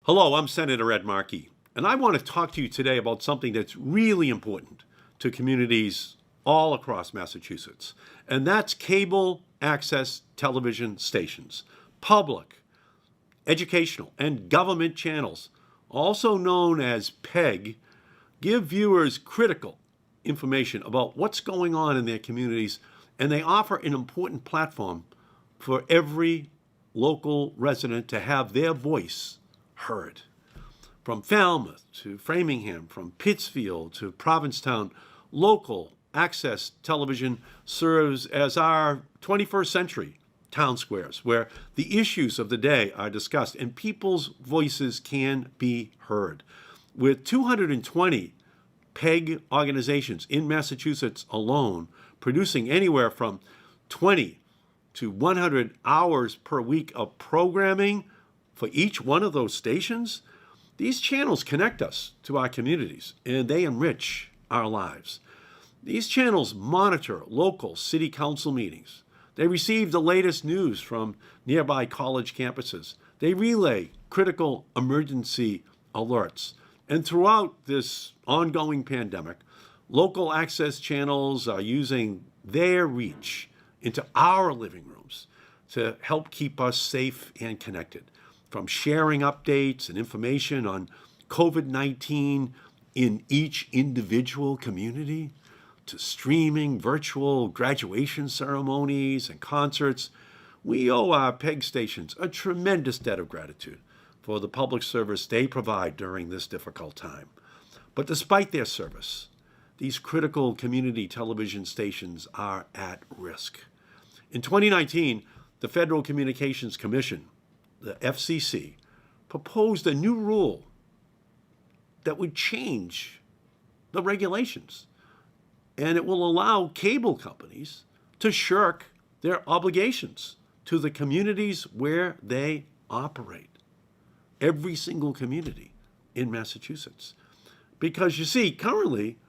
Hello, I'm Senator Ed Markey, and I want to talk to you today about something that's really important to communities all across Massachusetts, and that's cable access television stations, public, educational, and government channels, also known as PEG, give viewers critical information about what's going on in their communities, and they offer an important platform for every local resident to have their voice heard. From Falmouth to Framingham, from Pittsfield to Provincetown, local access television serves as our 21st century town squares where the issues of the day are discussed and people's voices can be heard. With 220 PEG organizations in Massachusetts alone producing anywhere from 20 to 100 hours per week of programming for each one of those stations, these channels connect us to our communities and they enrich our lives. These channels monitor local city council meetings. They receive the latest news from nearby college campuses. They relay critical emergency alerts. And throughout this ongoing pandemic, local access channels are using their reach into our living rooms to help keep us safe and connected. From sharing updates and information on COVID-19 in each individual community, to streaming virtual graduation ceremonies and concerts, we owe our PEG stations a tremendous debt of gratitude for the public service they provide during this difficult time. But despite their service, these critical community television stations are at risk. In 2019, the Federal Communications Commission, the FCC, proposed a new rule that would change the regulations, and it will allow cable companies to shirk their obligations to the communities where they operate. Every single community in Massachusetts. Because you see, currently,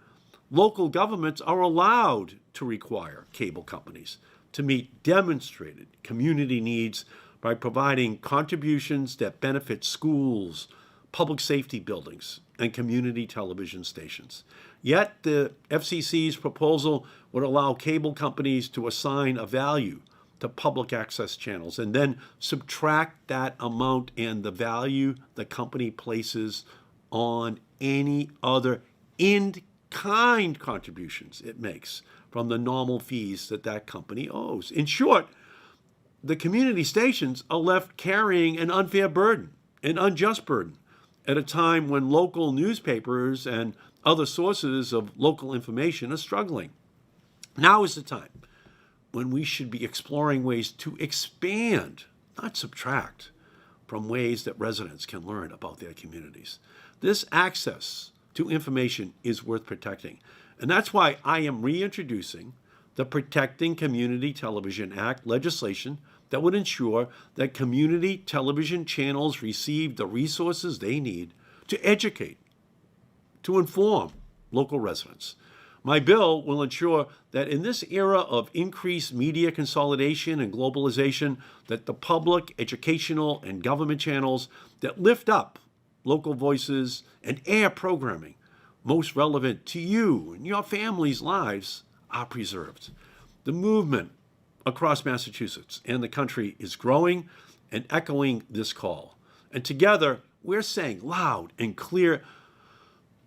local governments are allowed to require cable companies to meet demonstrated community needs by providing contributions that benefit schools, public safety buildings, and community television stations. Yet the FCC's proposal would allow cable companies to assign a value to public access channels and then subtract that amount and the value the company places on any other in-kind contributions it makes from the normal fees that company owes. In short, the community stations are left carrying an unfair burden, an unjust burden, at a time when local newspapers and other sources of local information are struggling. Now is the time when we should be exploring ways to expand, not subtract, from ways that residents can learn about their communities. This access to information is worth protecting, and that's why I am reintroducing the Protecting Community Television Act legislation that would ensure that community television channels receive the resources they need to educate, to inform local residents. My bill will ensure that in this era of increased media consolidation and globalization, that the public, educational, and government channels that lift up local voices and air programming most relevant to you and your family's lives are preserved. The movement across Massachusetts and the country is growing and echoing this call. And together, we're saying loud and clear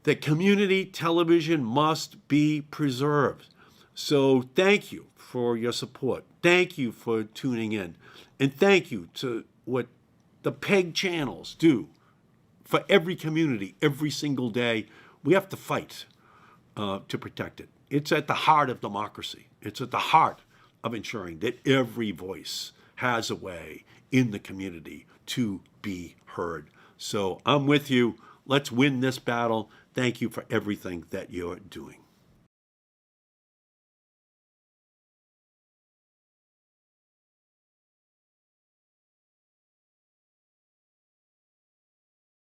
that community television must be preserved. So thank you for your support. Thank you for tuning in. And thank you to what the PEG channels do for every community every single day. We have to fight to protect it. It's at the heart of democracy. It's at the heart of ensuring that every voice has a way in the community to be heard. So I'm with you. Let's win this battle. Thank you for everything that you're doing.